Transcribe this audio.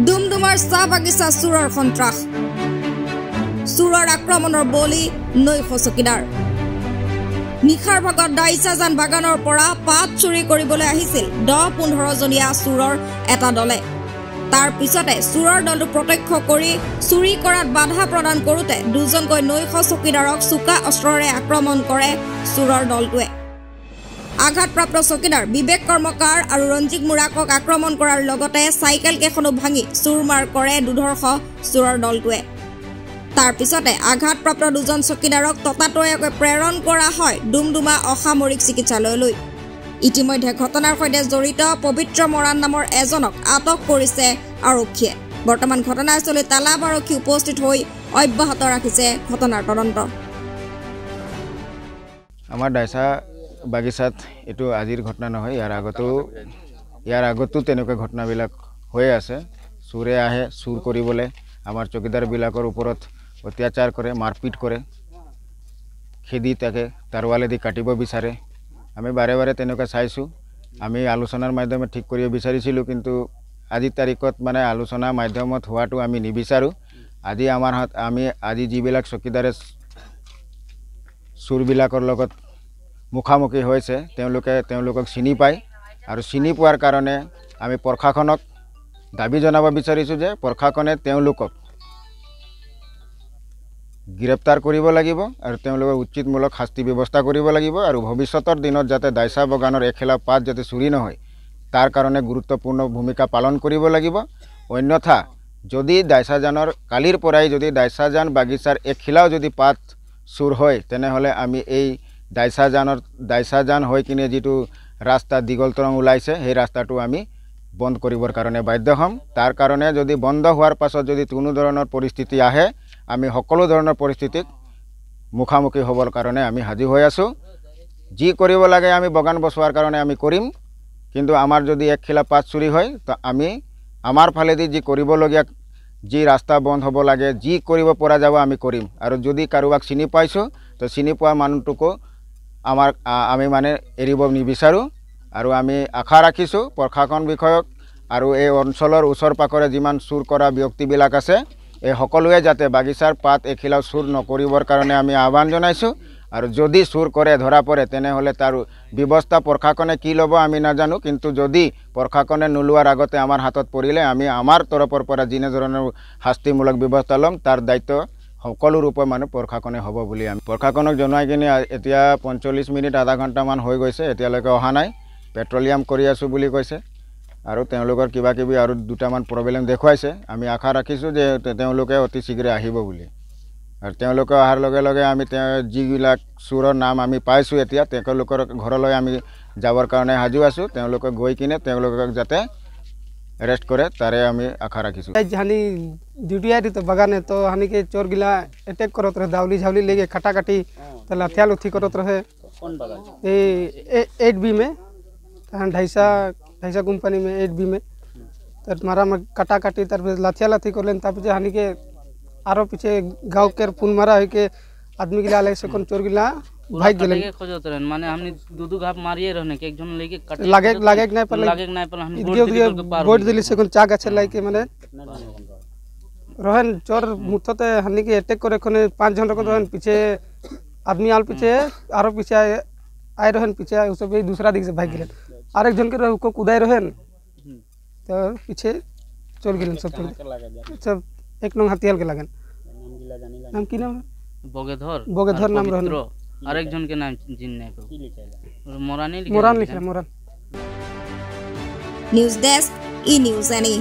ডুমডুমাৰ চাহ বাগিচা চোৰৰ সন্ত্ৰাস চোৰৰ আক্ৰমণৰ বলি নৈশ চকীদাৰ নিশাৰ ভাগত দাইচাজান বাগানৰ পৰা পাত চুৰি কৰিবলৈ আহিছিল 10-15 জনীয়া চোৰৰ এটা দলে তাৰ পিছতে চোৰৰ দলটো প্ৰত্যক্ষ কৰি চুৰি কৰাত বাধা প্ৰদান কৰোতে দুজনকৈ নৈশ চকীদাৰক চুকা অস্ত্ৰৰে আক্ৰমণ কৰে চোৰৰ দলটোৱে আঘাতপ্ৰাপ্ত চকীদাৰ বিবেক কৰ্মকাৰ আৰু ৰঞ্জিত মুৰাকক আক্ৰমণ কৰাৰ লগতে চাইকেল কেখনো ভাঙি চুৰমাৰ কৰে দুধৰ্ষ চোৰৰ দলটোৱে তাৰ পিছতে আঘাতপ্ৰাপ্ত দুজন চকীদাৰক ততাতৈয়াকৈ প্ৰেৰণ কৰা হয় ডুমডুমা অসামৰিক চিকিৎসালয়লৈ ইতিমধ্যে ঘটনাৰ সৈতে জড়িত পবিত্ৰ মৰাণ নামৰ এজনক আটক কৰিছে আৰক্ষীয়ে বৰ্তমান ঘটনাস্থলীত তালাব আৰক্ষী উপস্থিত হৈ অব্যাহত ৰাখিছে ঘটনাৰ তদন্ত আমাৰ দাইচা বাগিচাত এটো আজিৰ ঘটনা নহয় ইয়াৰ আগতো তেনেকুৱা ঘটনাবিলাক হৈ আছে চুৰে আহে চুৰ কৰিবলৈ আমাৰ চকীদাৰবিলাকৰ ওপৰত অত্যাচাৰ কৰে মাৰপিট কৰে খেদি তাকে তাৰৱালেদি কাটিব বিচাৰে আমি বাৰে বাৰে তেনেকুৱা চাইছোঁ আমি আলোচনাৰ মাধ্যমে ঠিক কৰিব বিচাৰিছিলোঁ কিন্তু আজি তাৰিখত মানে আলোচনা মাধ্যমত হোৱাটো আমি নিবিচাৰোঁ আজি আমাৰ আমি আজি যিবিলাক চকীদাৰে চুৰবিলাকৰ লগত মুখামুখি হৈছে তেওঁলোকক চিনি পায় আৰু চিনি পোৱাৰ কাৰণে আমি প্ৰশাসনক দাবী জনাব বিচাৰিছোঁ যে প্ৰশাসনে তেওঁলোকক গ্ৰেপ্তাৰ কৰিব লাগিব আৰু তেওঁলোকৰ উচিতমূলক শাস্তি ব্যৱস্থা কৰিব লাগিব আৰু ভৱিষ্যতৰ দিনত যাতে দাইচা বাগানৰ এখিলা পাত যাতে চুৰি নহয় তাৰ কাৰণে গুৰুত্বপূৰ্ণ ভূমিকা পালন কৰিব লাগিব অন্যথা যদি দাইচাজানৰ কালিৰ পৰাই যদি দাইচাজান বাগিচাৰ এখিলাও যদি পাত চুৰ হয় তেনেহ'লে আমি এই দাইচাজান হৈ কিনে যিটো ৰাস্তা দীঘলতৰং ওলাইছে সেই ৰাস্তাটো আমি বন্ধ কৰিবৰ কাৰণে বাধ্য হ'ম তাৰ কাৰণে যদি বন্ধ হোৱাৰ পাছত যদি কোনো ধৰণৰ পৰিস্থিতি আহে আমি সকলো ধৰণৰ পৰিস্থিতিক মুখামুখি হ'বৰ কাৰণে আমি সাজু হৈ আছোঁ যি কৰিব লাগে আমি বাগান বচোৱাৰ কাৰণে আমি কৰিম কিন্তু আমাৰ যদি একখিলা পাত চুৰি হয় তো আমি আমাৰ ফালেদি যি কৰিবলগীয়া যি ৰাস্তা বন্ধ হ'ব লাগে যি কৰিব পৰা যাব আমি কৰিম আৰু যদি কাৰোবাক চিনি পাইছোঁ তো চিনি পোৱা মানুহটোকো আমি মানে এৰিব নিবিচাৰোঁ আৰু আমি আশা ৰাখিছোঁ প্ৰশাসন বিষয়ক আৰু এই অঞ্চলৰ ওচৰ পাকৰে যিমান চুৰ কৰা ব্যক্তিবিলাক আছে এই সকলোৱে যাতে বাগিচাৰ পাত এখিলাও চুৰ নকৰিবৰ কাৰণে আমি আহ্বান জনাইছোঁ আৰু যদি চুৰ কৰে ধৰা পৰে তেনেহ'লে তাৰ ব্যৱস্থা প্ৰশাসনে কি ল'ব আমি নাজানো কিন্তু যদি প্ৰশাসনে নোলোৱাৰ আগতে আমাৰ হাতত পৰিলে আমি আমাৰ তৰফৰ পৰা যিনে ধৰণৰ শাস্তিমূলক ব্যৱস্থা ল'ম তাৰ দায়িত্ব সকলো ৰূপে মানুহ প্ৰশাসনে হ'ব বুলি আমি প্ৰশাসনক জনাই কিনে এতিয়া 45 মিনিট আধা ঘণ্টামান হৈ গৈছে এতিয়ালৈকে অহা নাই পেট্ৰলিয়াম কৰি আছোঁ বুলি কৈছে আৰু তেওঁলোকৰ কিবা কিবি আৰু দুটামান প্ৰব্লেম দেখুৱাইছে আমি আশা ৰাখিছোঁ যে তেওঁলোকে অতি শীঘ্ৰে আহিব বুলি আৰু তেওঁলোকে অহাৰ লগে লগে আমি যিবিলাক চোৰৰ নাম আমি পাইছোঁ এতিয়া তেওঁলোকৰ ঘৰলৈ আমি যাবৰ কাৰণে সাজু আছোঁ তেওঁলোকে গৈ কিনে তেওঁলোকক যাতে अरेस्ट करे तारे आमी आखा राखिसु हानि ड्यूटी आई तो बगाने तो हानि के चोर गिला अटैक करत रहे दावली झावली लेके काटा काटी तो लाथियाल उथी करत रहे कौन बगान ए 8B में ढाईसा कंपनी में 8B में तो मारा में काटा काटी तार लाथियाल उथी करलेन तार पीछे हानि के आरो पीछे गांव के फोन मारा है के आदमी गिला ले से कोन चोर गिला भाई गेले खोजत रहन माने हमनी दूधू घाप मारिए रहने के एक जन लेके कट लागे नहीं पर हम बोर्ड दिली से कोन चा गाछे लाइके माने रहन चोर मुथते हनी के अटैक करे कोने 5 जन को रहन पीछे आदमी आल पीछे आरो पीछे आए रहन पीछे उस सब दूसरा दिख से भाग गेले आरेक जन के को कुदाई रहन तो पीछे चोर गेले सब एक नंग हथियाल के लागन नाम की नाम बोगेधर नाम रहन आरेक जन के नाम जिन नहीं मोरान लिखा न्यूज़ डेस्क ई न्यूज़ एनी।